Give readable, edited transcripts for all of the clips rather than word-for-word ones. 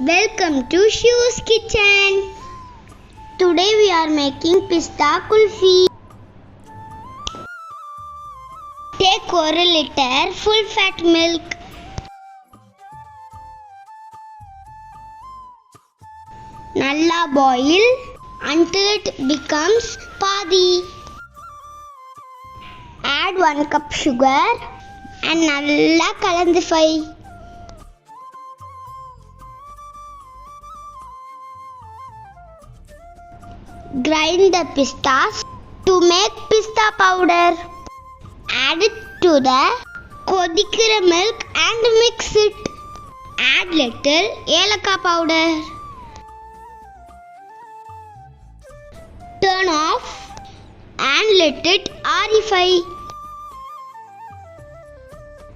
Welcome to Shu's Kitchen. Today we are making pista kulfi. Take 1 liter full fat milk. Nalla boil until it becomes padi. Add 1 cup sugar and nalla kalandify. Grind the pistas to make pista powder. Add it to the kodikira milk and mix it. Add little ஏலக்காய் powder. Turn off and let it arify.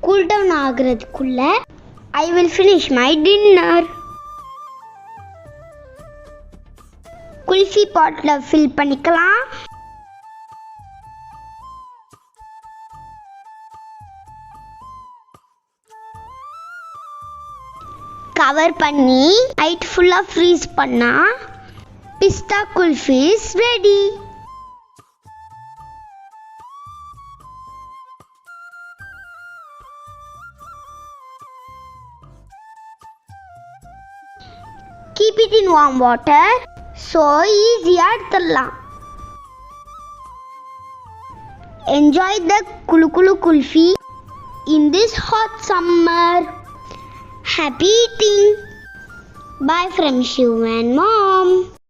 Cool down ஆகிறதுக்குள்ள I will finish my dinner. Kulfi பாட்ல fill பண்ணிக்கலாம். Cover பண்ணி night ஃபுல்லா freeze பண்ணா பிஸ்தா kulfi is ready. Keep it in warm water. So easy-ஆ எடுத்துடலாம். Enjoy the kulu kulu kulfi in this hot summer. Happy eating. Bye from Shiv and Mom.